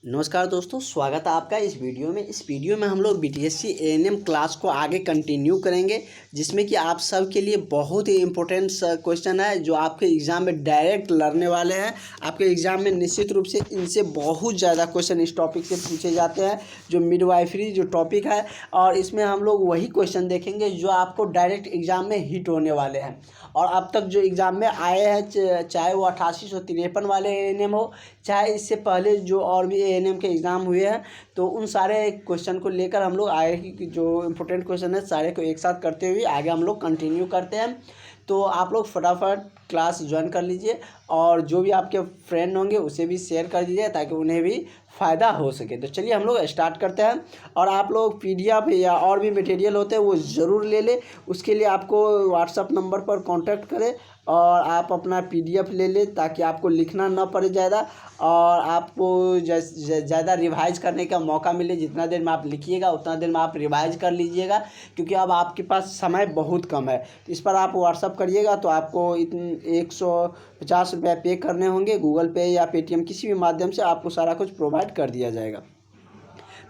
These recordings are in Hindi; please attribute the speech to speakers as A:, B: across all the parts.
A: नमस्कार दोस्तों, स्वागत है आपका इस वीडियो में। इस वीडियो में हम लोग बीटीएससी एएनएम क्लास को आगे कंटिन्यू करेंगे, जिसमें कि आप सब के लिए बहुत ही इम्पोर्टेंट क्वेश्चन है जो आपके एग्ज़ाम में डायरेक्ट लड़ने वाले हैं। आपके एग्ज़ाम में निश्चित रूप से इनसे बहुत ज़्यादा क्वेश्चन इस टॉपिक से पूछे जाते हैं, जो मिडवाइफरी जो टॉपिक है। और इसमें हम लोग वही क्वेश्चन देखेंगे जो आपको डायरेक्ट एग्ज़ाम में हिट होने वाले हैं। और अब तक जो एग्ज़ाम में आए हैं, चाहे वो 8853 वाले एएनएम हो, चाहे इससे पहले जो और भी एएनएम के एग्ज़ाम हुए हैं, तो उन सारे क्वेश्चन को लेकर हम लोग आगे की जो इम्पोर्टेंट क्वेश्चन है सारे को एक साथ करते हुए आगे हम लोग कंटिन्यू करते हैं। तो आप लोग फटाफट क्लास ज्वाइन कर लीजिए और जो भी आपके फ्रेंड होंगे उसे भी शेयर कर दीजिए ताकि उन्हें भी फ़ायदा हो सके। तो चलिए हम लोग स्टार्ट करते हैं। और आप लोग पीडीएफ या और भी मटेरियल होते हैं वो ज़रूर ले लें। उसके लिए आपको व्हाट्सअप नंबर पर कांटेक्ट करें और आप अपना पीडीएफ ले लें ताकि आपको लिखना ना पड़े ज़्यादा, और आपको ज़्यादा रिवाइज करने का मौका मिले। जितना देर में आप लिखिएगा उतना देर में आप रिवाइज कर लीजिएगा, क्योंकि अब आपके पास समय बहुत कम है। इस पर आप व्हाट्सअप करिएगा तो आपको 150 रुपये पे करने होंगे, गूगल पे या पेटीएम किसी भी माध्यम से आपको सारा कुछ प्रोवाइड कर दिया जाएगा।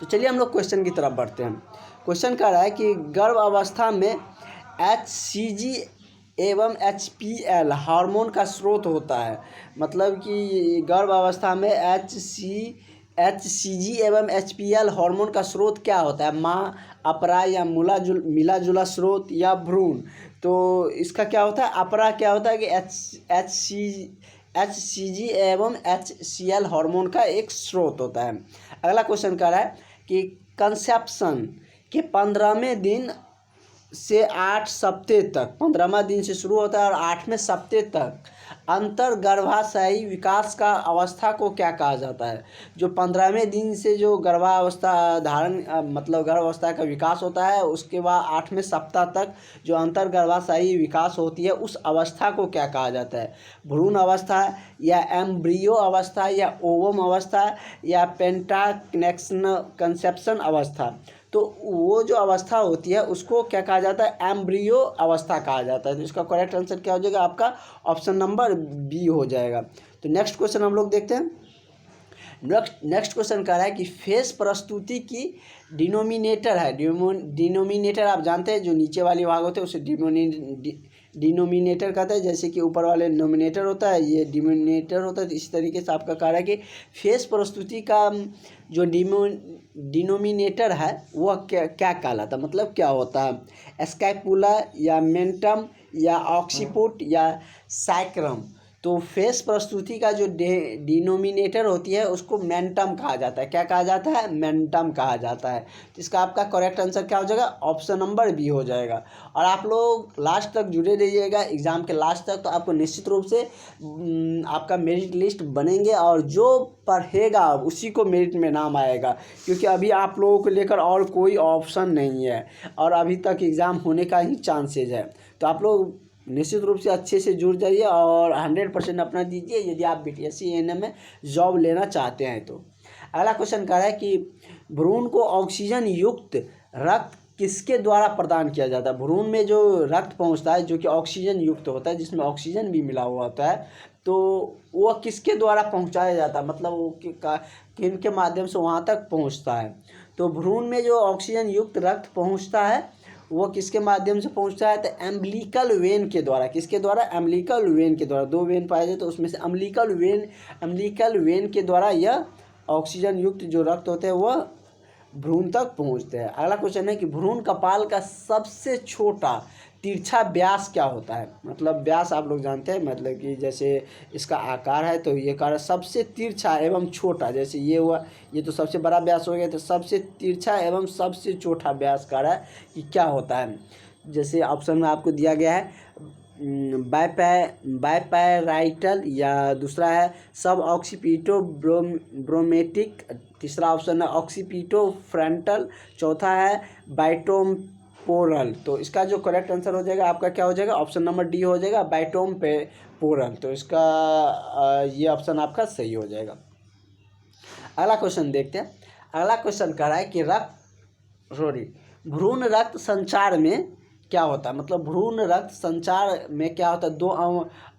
A: तो चलिए हम लोग क्वेश्चन की तरफ बढ़ते हैं। क्वेश्चन कह रहा है कि गर्भ अवस्था में HCG एवं HPL हार्मोन का स्रोत होता है। मतलब कि गर्भ अवस्था में HCG एवं HPL हार्मोन का स्रोत क्या होता है? माँ, अपरा या मिला जुला स्रोत या भ्रूण। तो इसका क्या होता है? अपरा क्या होता है कि HCG एवं HCL हार्मोन का एक स्रोत होता है। अगला क्वेश्चन कह रहा है कि कंसेप्शन के 15वें दिन से 8 सप्ताह तक, 15वां दिन से शुरू होता है और 8वें सप्ताह तक अंतर गर्भाशयी विकास का अवस्था को क्या कहा जाता है? जो 15वें दिन से जो गर्भावस्था मतलब गर्भावस्था का विकास होता है, उसके बाद 8वें सप्ताह तक जो अंतर गर्भाशयी विकास होती है उस अवस्था को क्या कहा जाता है? भ्रूण अवस्था या एम्ब्रियो अवस्था या ओवम अवस्था या कंसेप्शन अवस्था। तो वो जो अवस्था होती है उसको क्या कहा जाता है? एम्ब्रियो अवस्था कहा जाता है। तो इसका करेक्ट आंसर क्या हो जाएगा? आपका ऑप्शन नंबर बी हो जाएगा। तो नेक्स्ट क्वेश्चन हम लोग देखते हैं। नेक्स्ट क्वेश्चन कह रहा है कि फेस प्रस्तुति की डिनोमिनेटर है। डिनोमिनेटर आप जानते हैं, जो नीचे वाले भाग होते हैं उसे डिनोमिनेटर कहते हैं। जैसे कि ऊपर वाले नोमिनेटर होता है, ये डिनोमिनेटर होता है। तो इस तरीके से आपका कह रहा है कि फेस प्रस्तुति का जो डिनोमिनेटर है वह क्या कहलाता है, मतलब क्या होता है? स्कैपुला या मेंटम या ऑक्सीपुट या सैक्रम। तो फेस प्रस्तुति का जो डिनोमिनेटर होती है उसको मेंटम कहा जाता है। क्या कहा जाता है? मेंटम कहा जाता है। तो इसका आपका करेक्ट आंसर क्या हो जाएगा? ऑप्शन नंबर बी हो जाएगा। और आप लोग लास्ट तक जुड़े रहिएगा एग्ज़ाम के लास्ट तक, तो आपको निश्चित रूप से आपका मेरिट लिस्ट बनेंगे और जो पढ़ेगा उसी को मेरिट में नाम आएगा, क्योंकि अभी आप लोगों को लेकर और कोई ऑप्शन नहीं है और अभी तक एग्ज़ाम होने का ही चांसेज है। तो आप लोग निश्चित रूप से अच्छे से जुड़ जाइए और 100% अपना दीजिए यदि आप बीटीएससी एएनएम में जॉब लेना चाहते हैं। तो अगला क्वेश्चन कह रहा है कि भ्रूण को ऑक्सीजन युक्त रक्त किसके द्वारा प्रदान किया जाता है? भ्रूण में जो रक्त पहुंचता है जो कि ऑक्सीजन युक्त होता है, जिसमें ऑक्सीजन भी मिला हुआ होता है, तो वह किसके द्वारा पहुंचाया जाता है? मतलब वो किनके माध्यम से वहाँ तक पहुँचता है? तो भ्रूण में जो ऑक्सीजन युक्त रक्त पहुँचता है वो किसके माध्यम से पहुंचता है? तो एम्बिलिकल वेन के द्वारा। किसके द्वारा? एम्बिलिकल वेन के द्वारा। 2 वेन पाए जाते तो उसमें से एम्बिलिकल वेन के द्वारा यह ऑक्सीजन युक्त जो रक्त होते हैं वह भ्रूण तक पहुंचते हैं। अगला क्वेश्चन है कि भ्रूण कपाल का सबसे छोटा तिरछा व्यास क्या होता है? मतलब व्यास आप लोग जानते हैं, मतलब कि जैसे इसका आकार है तो ये कार्य सबसे तिरछा एवं छोटा, जैसे ये हुआ, ये तो सबसे बड़ा व्यास हो गया, तो सबसे तिरछा एवं सबसे छोटा व्यास कार्य है कि क्या होता है? जैसे ऑप्शन में आपको दिया गया है बायपैराइटल, या दूसरा है सब ऑक्सीपिटो ब्रोमेटिक, तीसरा ऑप्शन है ऑक्सीपिटो फ्रंटल, चौथा है बाइटोम्पोरल। तो इसका जो करेक्ट आंसर हो जाएगा आपका क्या हो जाएगा? ऑप्शन नंबर डी हो जाएगा, बाइटोम्पोरल। तो इसका ये ऑप्शन आपका सही हो जाएगा। अगला क्वेश्चन देखते हैं। अगला क्वेश्चन कह रहा है कि भ्रूण रक्त संचार में क्या होता है? मतलब भ्रूण रक्त संचार में क्या होता है? 2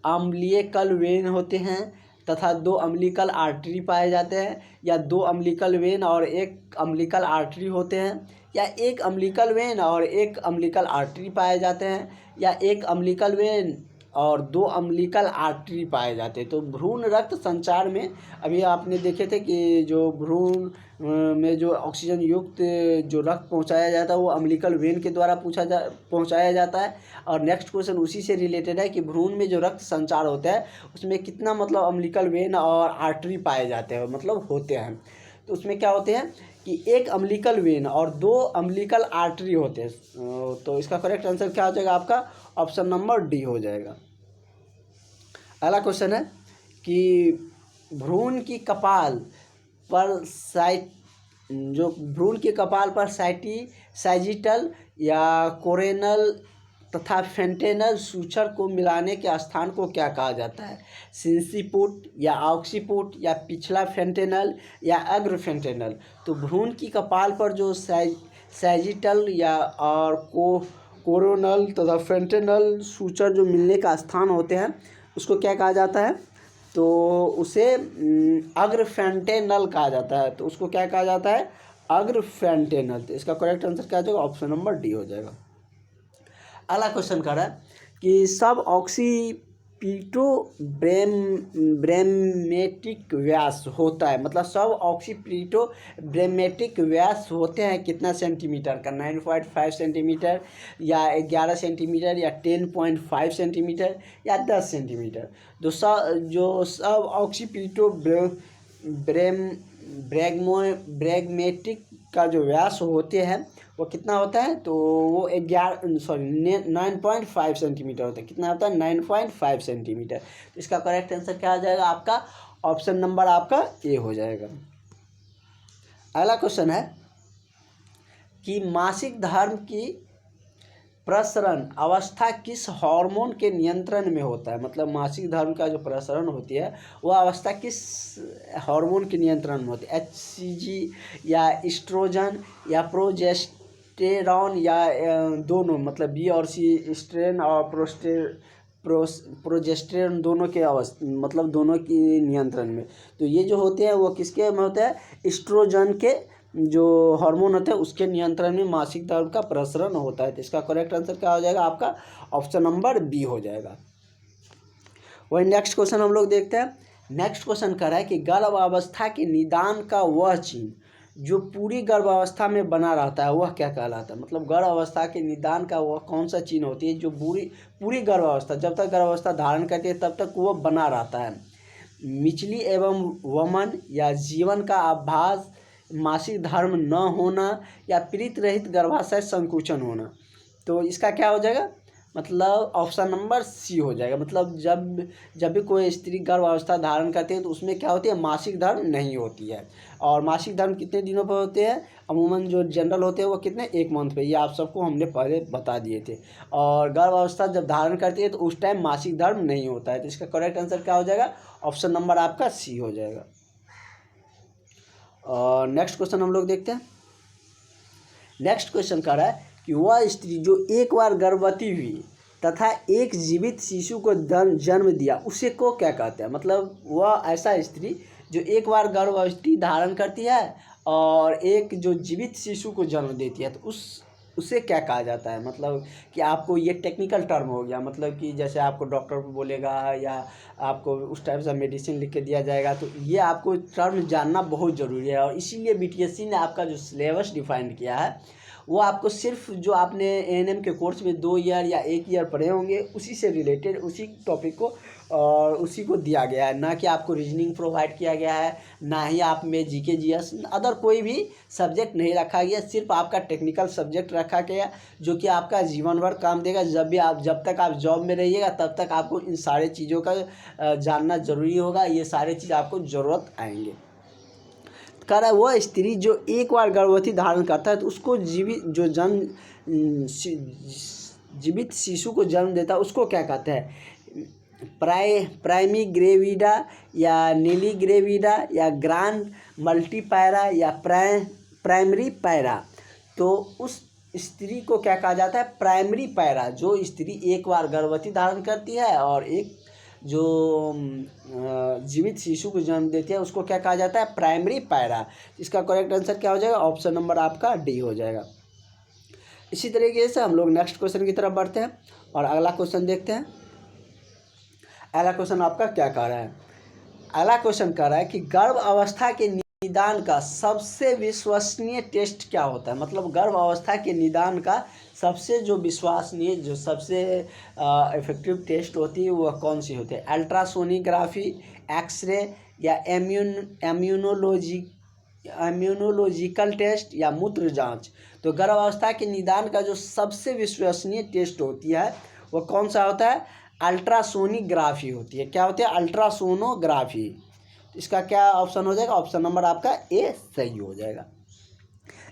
A: अम्लीय कल वेन होते हैं, तथा 2 अम्बिलिकल आर्टरी पाए जाते हैं, या 2 अम्बिलिकल वेन और 1 अम्बिलिकल आर्टरी होते हैं, या 1 अम्बिलिकल वेन और 1 अम्बिलिकल आर्टरी पाए जाते हैं, या 1 अम्बिलिकल वेन और 2 अम्बिलिकल आर्टरी पाए जाते हैं। तो भ्रूण रक्त संचार में अभी आपने देखे थे कि जो भ्रूण में जो ऑक्सीजन युक्त जो रक्त पहुंचाया जाता है वो अम्बिलिकल वेन के द्वारा पहुंचाया जाता है। और नेक्स्ट क्वेश्चन उसी से रिलेटेड है कि भ्रूण में जो रक्त संचार होता है उसमें कितना मतलब अम्बिलिकल वेन और आर्टरी पाए जाते हैं, मतलब होते हैं। तो उसमें क्या होते हैं कि 1 अम्बिलिकल वेन और 2 अम्बिलिकल आर्टरी होते हैं। तो इसका करेक्ट आंसर क्या हो जाएगा आपका? ऑप्शन नंबर डी हो जाएगा। अगला क्वेश्चन है कि भ्रूण की कपाल पर भ्रूण के कपाल पर सैजिटल या कोरेनल तथा फेंटेनल सूचर को मिलाने के स्थान को क्या कहा जाता है? सिंसिपुट या ऑक्सीपुट या पिछला फेंटेनल या अग्र फेंटेनल। तो भ्रूण की कपाल पर जो सैजिटल या और कोरोनल तथा फेंटेनल सूचर जो मिलने का स्थान होते हैं उसको क्या कहा जाता है? तो उसे अग्रफेंटेनल कहा जाता है। तो उसको क्या कहा जाता है? अग्रफेंटेनल। तो इसका करेक्ट आंसर क्या हो जाएगा? ऑप्शन नंबर डी हो जाएगा। अगला क्वेश्चन कर रहा है कि सब ऑक्सीपिटो ब्रेमेटिक व्यास होता है, मतलब सब ऑक्सीपिटो ब्रेमेटिक व्यास होते हैं कितना सेंटीमीटर का? 9.5 सेंटीमीटर या 11 सेंटीमीटर या 10.5 सेंटीमीटर या 10 सेंटीमीटर। जो सब ऑक्सीपिटो ब्रैगमेटिक का जो व्यास होते हैं वो कितना होता है? तो वो 9.5 सेंटीमीटर होता है। कितना होता है? 9.5 सेंटीमीटर। तो इसका करेक्ट आंसर क्या आ जाएगा आपका? ऑप्शन नंबर आपका ए हो जाएगा। अगला क्वेश्चन है कि मासिक धर्म की प्रसरण अवस्था किस हार्मोन के नियंत्रण में होता है? मतलब मासिक धर्म का जो प्रसरण होती है वह अवस्था किस हार्मोन के नियंत्रण में होती है? HCG या एस्ट्रोजन या प्रोजेस्टेरॉन या दोनों, मतलब बी और सी, एस्ट्रोजन और प्रोजेस्टेरॉन दोनों के मतलब दोनों की नियंत्रण में। तो ये जो होते हैं वो किसके में होता है? एस्ट्रोजन के जो हार्मोन होते हैं उसके नियंत्रण में मासिक धर्म का प्रसरण होता है। तो इसका करेक्ट आंसर क्या हो जाएगा आपका? ऑप्शन नंबर बी हो जाएगा। वही नेक्स्ट क्वेश्चन हम लोग देखते हैं। नेक्स्ट क्वेश्चन कर रहा है कि गर्भावस्था के निदान का वह चिन्ह जो पूरी गर्भावस्था में बना रहता है वह क्या कहलाता है? मतलब गर्भावस्था के निदान का वह कौन सा चिन्ह होती है जो पूरी गर्भावस्था, जब तक गर्भावस्था धारण करती है तब तक वह बना रहता है? मिचली एवं वमन या जीवन का आभास, मासिक धर्म न होना या पीड़ित रहित गर्भाशय संकुचन होना। तो इसका क्या हो जाएगा? मतलब ऑप्शन नंबर सी हो जाएगा। मतलब जब भी कोई स्त्री गर्भावस्था धारण करती है तो उसमें क्या होती है? मासिक धर्म नहीं होती है। और मासिक धर्म कितने दिनों पर होते हैं? अमूमन जो जनरल होते हैं वो कितने? 1 मंथ पे। ये आप सबको हमने पहले बता दिए थे। और गर्भावस्था जब धारण करती है तो उस टाइम मासिक धर्म नहीं होता है। तो इसका करेक्ट आंसर क्या हो जाएगा? ऑप्शन नंबर आपका सी हो जाएगा। और नेक्स्ट क्वेश्चन हम लोग देखते हैं। नेक्स्ट क्वेश्चन कह रहा है कि वह स्त्री जो एक बार गर्भवती हुई तथा एक जीवित शिशु को जन्म दिया उसे को क्या कहते हैं? मतलब वह ऐसा स्त्री जो एक बार गर्भवती धारण करती है और एक जो जीवित शिशु को जन्म देती है तो उसे क्या कहा जाता है? मतलब कि आपको ये टेक्निकल टर्म हो गया, मतलब कि जैसे आपको डॉक्टर बोलेगा या आपको उस टाइप से मेडिसिन लिख के दिया जाएगा तो ये आपको टर्म जानना बहुत ज़रूरी है। और इसीलिए BTSC ने आपका जो सिलेबस डिफाइन किया है वो आपको सिर्फ जो आपने ANM के कोर्स में 2 ईयर या 1 ईयर पढ़े होंगे उसी से रिलेटेड उसी टॉपिक को और उसी को दिया गया है, ना कि आपको रीजनिंग प्रोवाइड किया गया है, ना ही आप में GK GS अदर कोई भी सब्जेक्ट नहीं रखा गया। सिर्फ आपका टेक्निकल सब्जेक्ट रखा गया जो कि आपका जीवन भर काम देगा। जब तक आप जॉब में रहिएगा तब तक आपको इन सारे चीज़ों का जानना ज़रूरी होगा। ये सारे चीज़ आपको ज़रूरत आएंगे। कह रहा है वह स्त्री जो एक बार गर्भवती धारण करता है तो उसको जीवित शिशु को जन्म देता है उसको क्या कहते हैं? प्राइमी ग्रेविडा या नीली ग्रेविडा या ग्रांड मल्टीपैरा या प्राइमरी पैरा। तो उस स्त्री को क्या कहा जाता है? Primary para. जो स्त्री एक बार गर्भवती धारण करती है और एक जो जीवित शिशु को जन्म देती है उसको क्या कहा जाता है? Primary para. इसका करेक्ट आंसर क्या हो जाएगा? ऑप्शन नंबर आपका डी हो जाएगा। इसी तरीके से हम लोग नेक्स्ट क्वेश्चन की तरफ बढ़ते हैं और अगला क्वेश्चन देखते हैं। अगला क्वेश्चन आपका क्या कह रहा है? अगला क्वेश्चन कह रहा है कि गर्भ अवस्था के निदान का सबसे विश्वसनीय टेस्ट क्या होता है? मतलब गर्भ अवस्था के निदान का सबसे जो विश्वसनीय, जो सबसे इफेक्टिव टेस्ट होती है वह कौन सी होती है? अल्ट्रासोनिग्राफी, एक्सरे या इम्यूनोलॉजिकल टेस्ट या मूत्र जांच? तो गर्भ अवस्था के निदान का जो सबसे विश्वसनीय टेस्ट होती है वह कौन सा होता है? अल्ट्रासोनिग्राफी होती है। क्या होती है? अल्ट्रासोनोग्राफी। इसका क्या ऑप्शन हो जाएगा? ऑप्शन नंबर आपका ए सही हो जाएगा।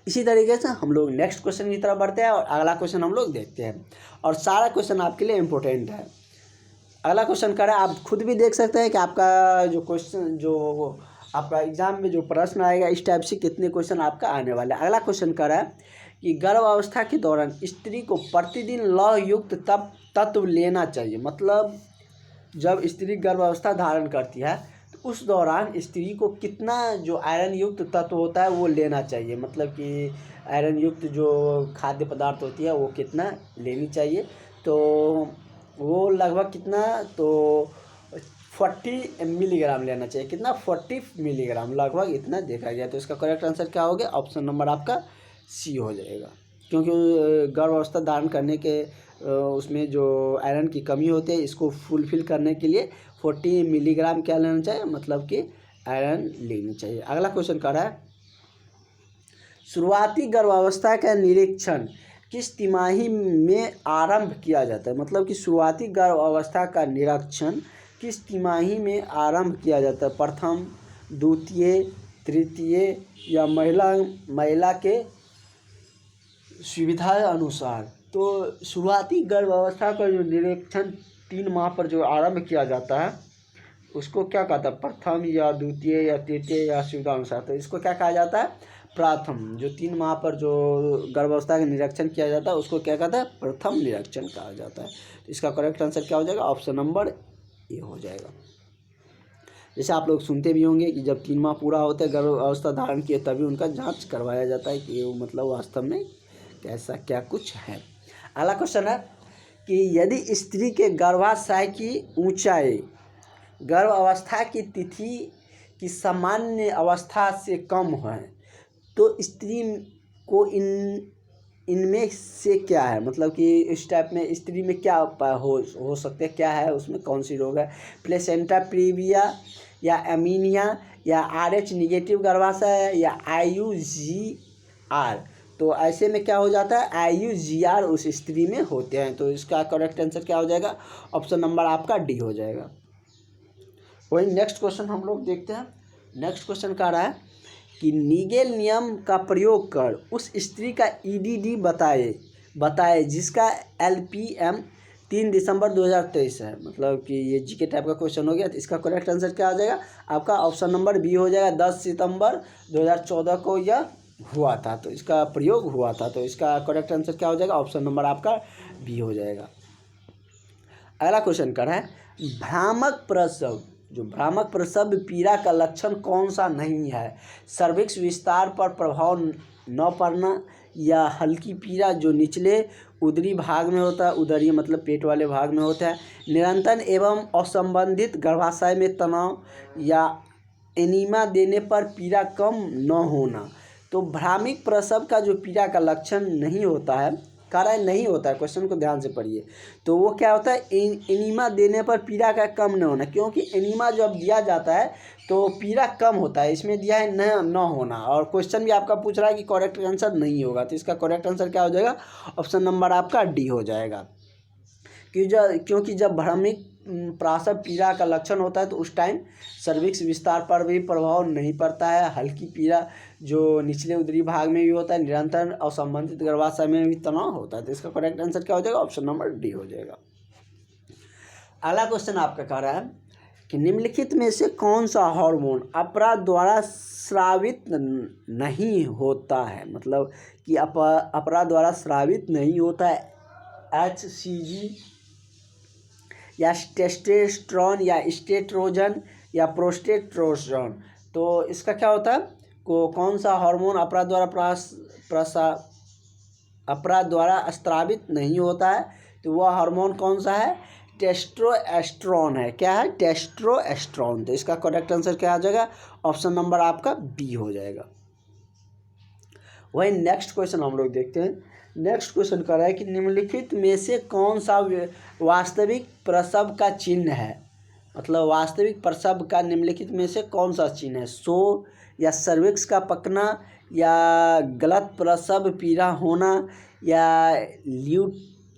A: इसी तरीके से हम लोग नेक्स्ट क्वेश्चन की तरफ बढ़ते हैं और अगला क्वेश्चन हम लोग देखते हैं और सारा क्वेश्चन आपके लिए इम्पोर्टेंट है। अगला क्वेश्चन कर रहा है, आप खुद भी देख सकते हैं कि आपका जो क्वेश्चन, जो आपका एग्जाम में जो प्रश्न आएगा इस टाइप से कितने क्वेश्चन आपका आने वाले हैं। अगला क्वेश्चन कर रहा है कि गर्भ अवस्था के दौरान स्त्री को प्रतिदिन लौह युक्त तत्व लेना चाहिए। मतलब जब स्त्री गर्भावस्था धारण करती है तो उस दौरान स्त्री को कितना जो आयरन युक्त तत्व होता है वो लेना चाहिए। मतलब कि आयरन युक्त जो खाद्य पदार्थ होती है वो कितना लेनी चाहिए? तो वो लगभग कितना, तो 40 मिलीग्राम लेना चाहिए। कितना? 40 मिलीग्राम, लगभग इतना देखा गया। तो इसका करेक्ट आंसर क्या हो गया? ऑप्शन नंबर आपका सी हो जाएगा। क्योंकि गर्भावस्था धारण करने के उसमें जो आयरन की कमी होती है इसको फुलफिल करने के लिए 40 मिलीग्राम क्या लेना चाहिए? मतलब कि आयरन लेनी चाहिए। अगला क्वेश्चन कर रहा है, शुरुआती गर्भावस्था का निरीक्षण किस तिमाही में आरंभ किया जाता है? मतलब कि शुरुआती गर्भावस्था का निरीक्षण किस तिमाही में आरंभ किया जाता है? प्रथम, द्वितीय, तृतीय या महिला के सुविधा अनुसार? तो शुरुआती गर्भावस्था का जो निरीक्षण 3 माह पर जो आरंभ किया जाता है उसको क्या कहता है? प्रथम या द्वितीय या तृतीय या सुविधा अनुसार? तो इसको क्या कहा जाता है? प्रथम। जो 3 माह पर जो गर्भावस्था का निरीक्षण किया जाता है उसको क्या कहता है? प्रथम निरीक्षण कहा जाता है। तो इसका करेक्ट आंसर क्या हो जाएगा? ऑप्शन नंबर ए हो जाएगा। जैसे आप लोग सुनते भी होंगे कि जब 3 माह पूरा होता है गर्भावस्था धारण किए तभी उनका जांच करवाया जाता है कि वो मतलब वास्तव में कैसा क्या कुछ है। अगला क्वेश्चन है कि यदि स्त्री के गर्भाशय की ऊंचाई गर्भ अवस्था की तिथि की सामान्य अवस्था से कम है तो स्त्री को इनमें से क्या है? मतलब कि इस टाइप में स्त्री में क्या हो सकते हैं, क्या है उसमें, कौन सी रोग है? प्लेसेंटा प्रीविया या एमीनिया या RH निगेटिव गर्भाशय या IUGR? तो ऐसे में क्या हो जाता है? IUGR उस स्त्री में होते हैं। तो इसका करेक्ट आंसर क्या हो जाएगा? ऑप्शन नंबर आपका डी हो जाएगा। वही नेक्स्ट क्वेश्चन हम लोग देखते हैं। नेक्स्ट क्वेश्चन कह रहा है कि नीगेल नियम का प्रयोग कर उस स्त्री का EDD बताए जिसका LPM 3 दिसंबर 2023 है। मतलब कि ये GK टाइप का क्वेश्चन हो गया। तो इसका करेक्ट आंसर क्या आ जाएगा? आपका ऑप्शन नंबर बी हो जाएगा। 10 सितंबर 2014 को यह हुआ था, तो इसका प्रयोग हुआ था। तो इसका करेक्ट आंसर क्या हो जाएगा? ऑप्शन नंबर आपका बी हो जाएगा। अगला क्वेश्चन कर है, भ्रामक प्रसव, जो भ्रामक प्रसव पीड़ा का लक्षण कौन सा नहीं है? सर्विक्स विस्तार पर प्रभाव न पड़ना या हल्की पीड़ा जो निचले उदरी भाग में होता है, उदरी मतलब पेट वाले भाग में होता है, निरंतर एवं असंबंधित गर्भाशय में तनाव या एनीमा देने पर पीड़ा कम न होना। तो भ्रामक प्रसव का जो पीड़ा का लक्षण नहीं होता है, कारण नहीं होता है, क्वेश्चन को ध्यान से पढ़िए। तो वो क्या होता है? एनीमा देने पर पीड़ा का कम न होना, क्योंकि एनीमा जब दिया जाता है तो पीड़ा कम होता है। इसमें दिया है न होना, और क्वेश्चन भी आपका पूछ रहा है कि करेक्ट आंसर नहीं होगा। तो इसका करेक्ट आंसर क्या हो जाएगा? ऑप्शन नंबर आपका डी हो जाएगा। क्योंकि जब भ्रामक प्रसव पीड़ा का लक्षण होता है तो उस टाइम सर्विक्स विस्तार पर भी प्रभाव नहीं पड़ता है, हल्की पीड़ा जो निचले उदरी भाग में भी होता है, निरंतर और संबंधित गर्भाशय में भी तनाव होता है। तो इसका करेक्ट आंसर क्या हो जाएगा? ऑप्शन नंबर डी हो जाएगा। अगला क्वेश्चन आपका कह रहा है कि निम्नलिखित में से कौन सा हार्मोन अपरा द्वारा स्रावित नहीं होता है? मतलब कि अपरा द्वारा स्रावित नहीं होता है। HCG या टेस्टोस्टेरोन या स्टेरोजन या प्रोस्टेरोन। तो इसका क्या होता है, कौन सा हार्मोन अपराध द्वारा स्त्रावित नहीं होता है, तो वह हार्मोन कौन सा है, टेस्टोस्टेरोन है। क्या है, टेस्टोस्टेरोन। तो इसका करेक्ट आंसर क्या आ जाएगा, ऑप्शन नंबर आपका बी हो जाएगा। वही नेक्स्ट क्वेश्चन हम लोग देखते हैं। नेक्स्ट क्वेश्चन कर रहा है कि निम्नलिखित में से कौन सा वास्तविक प्रसव का चिन्ह है, मतलब वास्तविक प्रसव का निम्नलिखित में से कौन सा चिन्ह है, शो या सर्विक्स का पकना या गलत प्रसव पीड़ा होना या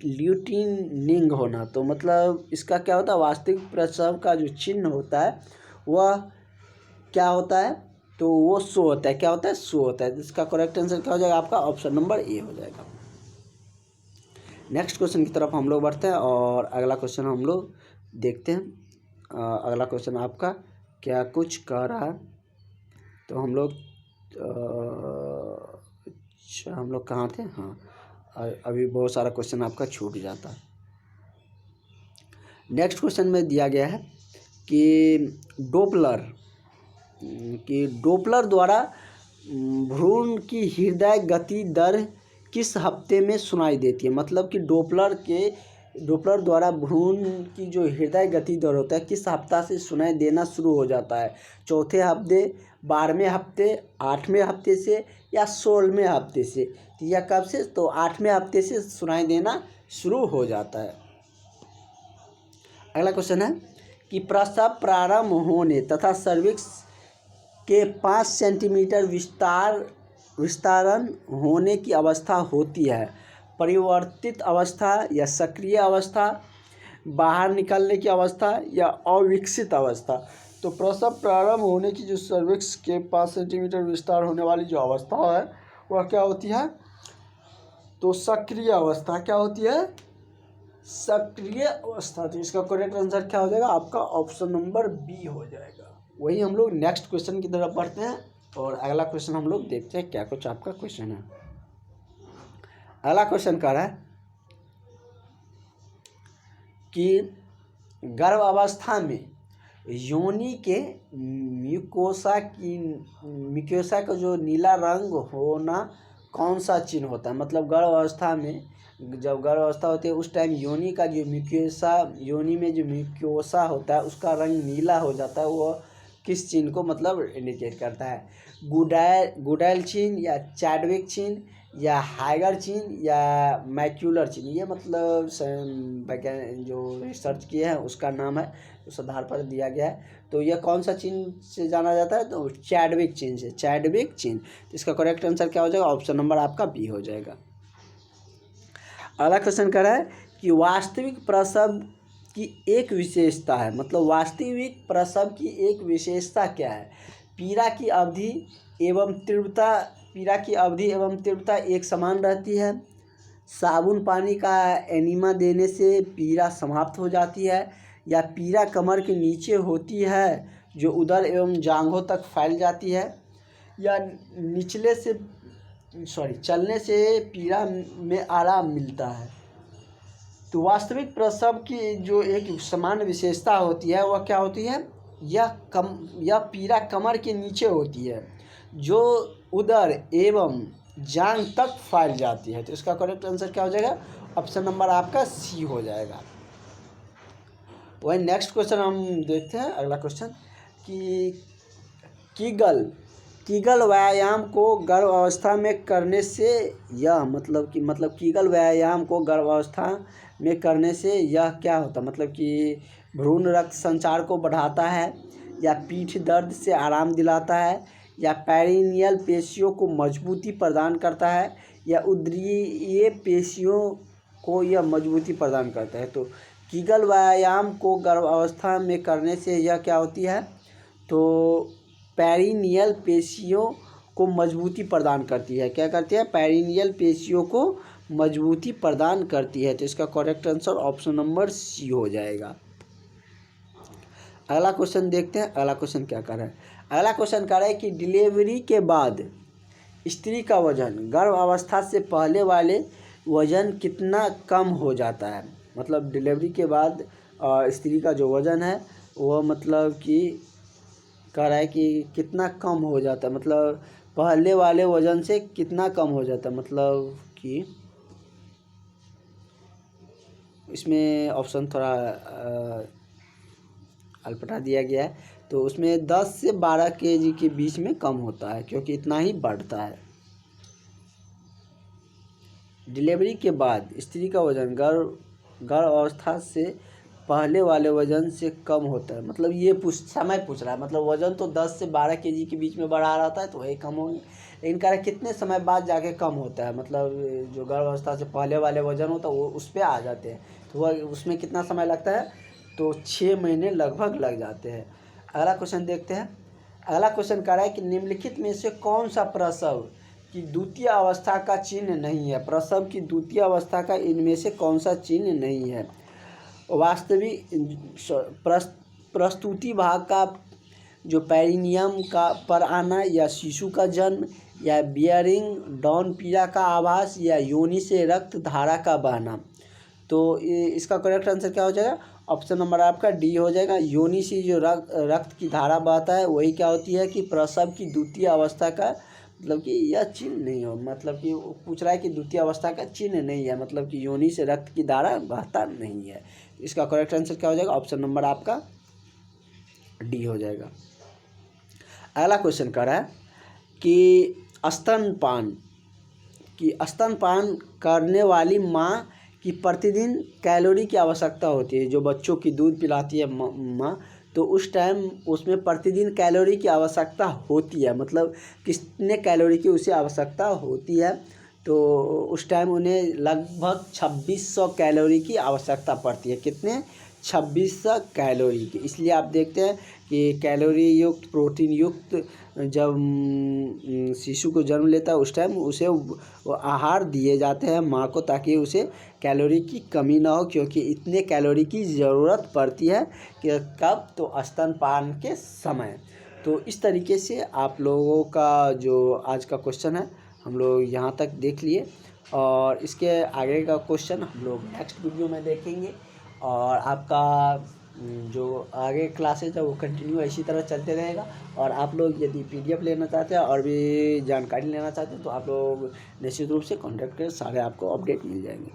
A: ल्यूटिनिंग होना। तो मतलब इसका क्या होता है, वास्तविक प्रसव का जो चिन्ह होता है वह क्या होता है, तो वो शो होता है। क्या होता है, शो होता है। इसका करेक्ट आंसर क्या हो जाएगा आपका, ऑप्शन नंबर ए हो जाएगा। नेक्स्ट क्वेश्चन की तरफ हम लोग बढ़ते हैं और अगला क्वेश्चन हम लोग देखते हैं। अगला क्वेश्चन आपका क्या कुछ कह रहा है, तो हम लोग हम लोग कहाँ थे, हाँ अभी बहुत सारा क्वेश्चन आपका छूट जाता है। नेक्स्ट क्वेश्चन में दिया गया है कि डोपलर द्वारा भ्रूण की हृदय गति दर किस हफ्ते में सुनाई देती है। मतलब कि डोपलर द्वारा भ्रूण की जो हृदय गति दर होता है किस हफ्ता से सुनाई देना शुरू हो जाता है, चौथे हफ्ते, 12वें हफ्ते, 8वें हफ्ते से या 16वें हफ्ते से। तो यह कब से, तो 8वें हफ्ते से सुनाई देना शुरू हो जाता है। अगला क्वेश्चन है कि प्रसव प्रारंभ होने तथा सर्विक्स के 5 सेंटीमीटर विस्तारण होने की अवस्था होती है, परिवर्तित अवस्था या सक्रिय अवस्था, बाहर निकलने की अवस्था या अविकसित अवस्था। तो प्रसव प्रारंभ होने की जो सर्विक्स के 5 सेंटीमीटर विस्तार होने वाली जो अवस्था है वह क्या होती है, तो सक्रिय अवस्था। क्या होती है, सक्रिय अवस्था। तो इसका करेक्ट आंसर क्या हो जाएगा आपका, ऑप्शन नंबर बी हो जाएगा। वही हम लोग नेक्स्ट क्वेश्चन की तरफ बढ़ते हैं और अगला क्वेश्चन हम लोग देखते हैं क्या कुछ आपका क्वेश्चन है। अगला क्वेश्चन कह रहा है कि गर्भावस्था में योनि के म्यूकोसा का जो नीला रंग होना कौन सा चिन्ह होता है। मतलब गर्भावस्था में, जब गर्भावस्था होती है उस टाइम योनि का जो योनि में जो म्यूकोसा होता है उसका रंग नीला हो जाता है, वो किस चिन्ह को मतलब इंडिकेट करता है, गुडाइल चिन्ह या चैडविक चिन्ह या हाइगर चिन्ह या मैक्यूलर चिन्ह। ये मतलब जो रिसर्च किए हैं उसका नाम है, उस आधार पर दिया गया है। तो यह कौन सा चिन्ह से जाना जाता है, तो चैडविक चिन्ह से, चैडविक चिन्ह। तो इसका करेक्ट आंसर क्या हो जाएगा, ऑप्शन नंबर आपका बी हो जाएगा। अगला क्वेश्चन कह रहा है कि वास्तविक प्रसव की एक विशेषता है, मतलब वास्तविक प्रसव की एक विशेषता क्या है, पीड़ा की अवधि एवं तीव्रता एक समान रहती है, साबुन पानी का एनिमा देने से पीड़ा समाप्त हो जाती है, या पीड़ा कमर के नीचे होती है जो उदर एवं जांघों तक फैल जाती है, या चलने से पीड़ा में आराम मिलता है। तो वास्तविक प्रसव की जो एक समान विशेषता होती है वह क्या होती है, यह पीड़ा कमर के नीचे होती है जो उदर एवं जांघ तक फैल जाती है। तो इसका करेक्ट आंसर क्या हो जाएगा, ऑप्शन नंबर आपका सी हो जाएगा। वही नेक्स्ट क्वेश्चन हम देखते हैं। अगला क्वेश्चन कि कीगल व्यायाम को गर्भावस्था में करने से कीगल व्यायाम को गर्भावस्था में करने से यह क्या होता है, मतलब कि भ्रूण रक्त संचार को बढ़ाता है, या पीठ दर्द से आराम दिलाता है, या पेरिनियल पेशियों को मजबूती प्रदान करता है, या उदरीय पेशियों को यह मजबूती प्रदान करता है। तो कीगल व्यायाम को गर्भावस्था में करने से यह क्या होती है, तो पेरिनियल पेशियों को मजबूती प्रदान करती है। क्या करती है, पेरिनियल पेशियों को मजबूती प्रदान करती है। तो इसका correct answer option number C हो जाएगा। अगला क्वेश्चन देखते हैं। अगला क्वेश्चन क्या कर रहा है, अगला क्वेश्चन कह रहा है कि डिलीवरी के बाद स्त्री का वजन गर्भावस्था से पहले वाले वजन कितना कम हो जाता है। मतलब डिलीवरी के बाद और स्त्री का जो वज़न है वो मतलब कि कह रहा है कि कितना कम हो जाता है, मतलब पहले वाले वज़न से कितना कम हो जाता है, मतलब कि इसमें ऑप्शन थोड़ा अल्पटा दिया गया है। तो उसमें 10 से 12 केजी के बीच में कम होता है, क्योंकि इतना ही बढ़ता है। डिलीवरी के बाद स्त्री का वज़न गर्भ अवस्था से पहले वाले वज़न से कम होता है, मतलब ये समय पूछ रहा है, मतलब वज़न तो 10 से 12 केजी के बीच में बढ़ा रहता है तो वही कम होंगे, लेकिन कह रहा है कितने समय बाद जाके कम होता है, मतलब जो गर्भ अवस्था से पहले वाले वज़न होता है वो उस पर आ जाते हैं, तो वह उसमें कितना समय लगता है, तो 6 महीने लगभग लग जाते हैं। अगला क्वेश्चन देखते हैं। अगला क्वेश्चन कह रहा है कि निम्नलिखित में से कौन सा प्रसव की द्वितीय अवस्था का चिन्ह नहीं है। प्रसव की द्वितीय अवस्था का इनमें से कौन सा चिन्ह नहीं है। वास्तविक प्रस्तुति भाग का जो पेरिनियम का पर आना, या शिशु का जन्म, या बियरिंग डाउन पीड़ा का आभास, या योनि से रक्त धारा का बहना। तो इसका करेक्ट आंसर क्या हो जाएगा, ऑप्शन नंबर आपका डी हो जाएगा। योनि से जो रक्त की धारा बहता है वही क्या होती है कि प्रसव की द्वितीय अवस्था का, मतलब कि यह चिन्ह नहीं हो, मतलब कि पूछ रहा है कि द्वितीय अवस्था का चिन्ह नहीं है, मतलब कि योनि से रक्त की धारा बहता नहीं है। इसका करेक्ट आंसर क्या हो जाएगा, ऑप्शन नंबर आपका डी हो जाएगा। अगला क्वेश्चन कर रहा है कि स्तनपान करने वाली माँ की प्रतिदिन कैलोरी की आवश्यकता होती है। जो बच्चों की दूध पिलाती है माँ, तो उस टाइम उसमें प्रतिदिन कैलोरी की आवश्यकता होती है, मतलब कितने कैलोरी की उसे आवश्यकता होती है, तो उस टाइम उन्हें लगभग 2600 कैलोरी की आवश्यकता पड़ती है। कितने, 2600 कैलोरी की। इसलिए आप देखते हैं कि कैलोरी युक्त, प्रोटीन युक्त जब शिशु को जन्म लेता है उस टाइम उसे आहार दिए जाते हैं माँ को, ताकि उसे कैलोरी की कमी ना हो, क्योंकि इतने कैलोरी की ज़रूरत पड़ती है कि कब, तो स्तनपान के समय। तो इस तरीके से आप लोगों का जो आज का क्वेश्चन है हम लोग यहाँ तक देख लिए, और इसके आगे का क्वेश्चन हम लोग नेक्स्ट वीडियो में देखेंगे। और आपका जो आगे क्लासेज है वो कंटिन्यू इसी तरह चलते रहेगा। और आप लोग यदि PDF लेना चाहते हैं और भी जानकारी लेना चाहते हैं तो आप लोग निश्चित रूप से कॉन्टैक्ट करें, सारे आपको अपडेट मिल जाएंगे।